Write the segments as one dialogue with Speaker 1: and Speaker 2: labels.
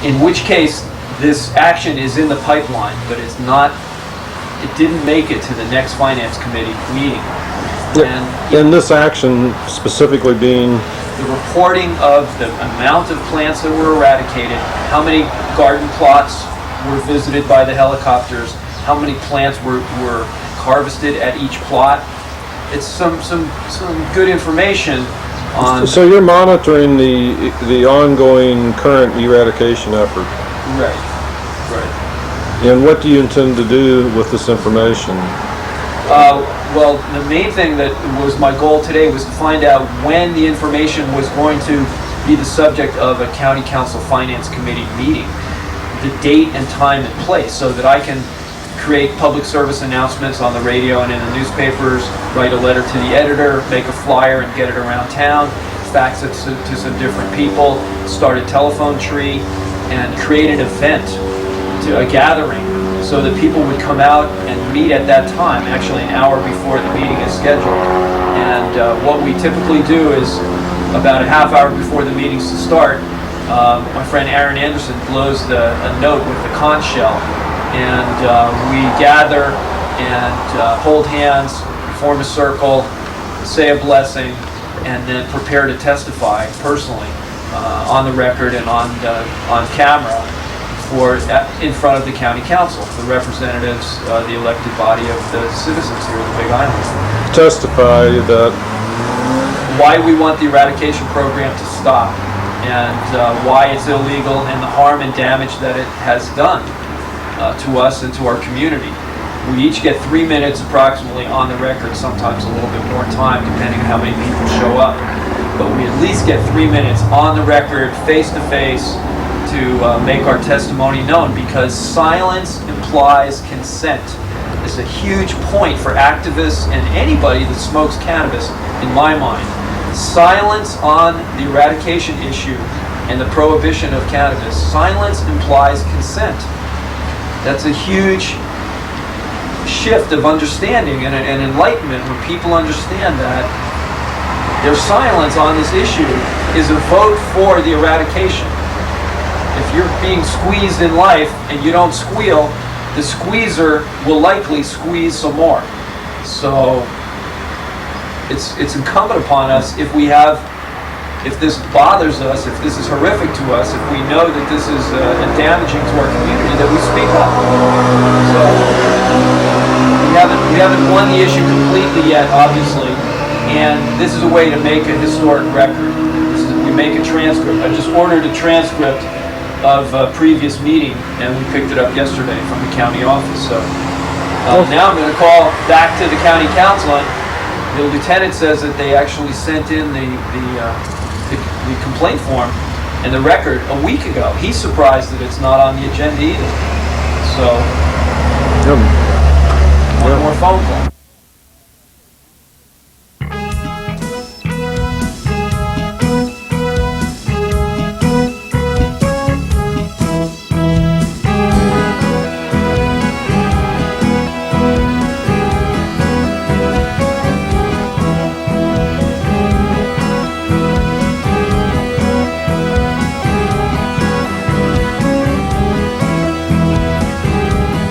Speaker 1: in which case this action is in the pipeline, but it's not, it didn't make it to the next Finance Committee meeting.
Speaker 2: And this action specifically being?
Speaker 1: The reporting of the amount of plants that were eradicated, how many garden plots were visited by the helicopters, how many plants were harvested at each plot. It's some good information on.
Speaker 2: So you're monitoring the ongoing current eradication effort.
Speaker 1: Right.
Speaker 2: And what do you intend to do with this information?
Speaker 1: Well, the main thing that was my goal today was to find out when the information was going to be the subject of a County Council Finance Committee meeting, the date and time and place, so that I can create public service announcements on the radio and in the newspapers, write a letter to the editor, make a flyer and get it around town, fax it to some different people, start a telephone tree, and create an event, a gathering, so that people would come out and meet at that time, actually an hour before the meeting is scheduled. And what we typically do is, about a half hour before the meetings to start, my friend Aaron Anderson blows a note with the conch shell, and we gather and hold hands, form a circle, say a blessing, and then prepare to testify personally on the record and on camera in front of the county council, the representatives, the elected body of the citizens here in the Big Island.
Speaker 2: Testify that
Speaker 1: why we want the eradication program to stop, and why it's illegal, and the harm and damage that it has done to us and to our community. We each get 3 minutes approximately on the record, sometimes a little bit more time depending on how many people show up, but we at least get 3 minutes on the record, face to face, to make our testimony known, because silence implies consent. It's a huge point for activists and anybody that smokes cannabis, in my mind. Silence on the eradication issue and the prohibition of cannabis, silence implies consent. That's a huge shift of understanding and enlightenment when people understand that their silence on this issue is a vote for the eradication. If you're being squeezed in life and you don't squeal, the squeezer will likely squeeze some more. So it's incumbent upon us, if this bothers us, if this is horrific to us, if we know that this is damaging to our community, that we speak up. So we haven't won the issue completely yet, obviously, and this is a way to make a historic record. We make a transcript. I just ordered a transcript of a previous meeting, and we picked it up yesterday from the county office. So now I'm going to call back to the county council, and the lieutenant says that they actually sent in the complaint form and the record a week ago. He's surprised that it's not on the agenda either. So one more phone call.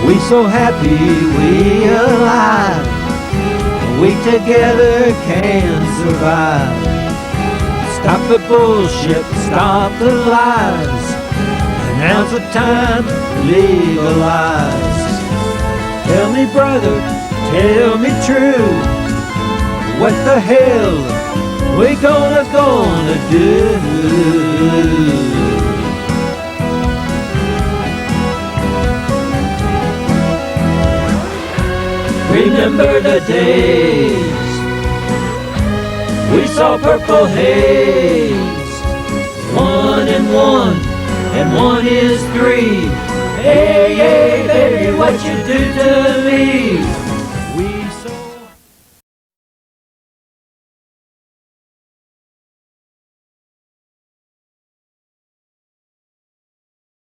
Speaker 3: We so happy we alive, we together can survive. Stop the bullshit, stop the lies, and now's the time to legalize. Tell me brother, tell me true, what the hell we gonna do? Remember the days we saw purple haze. 1 and 1 is 3. Hey, hey, baby, what you do to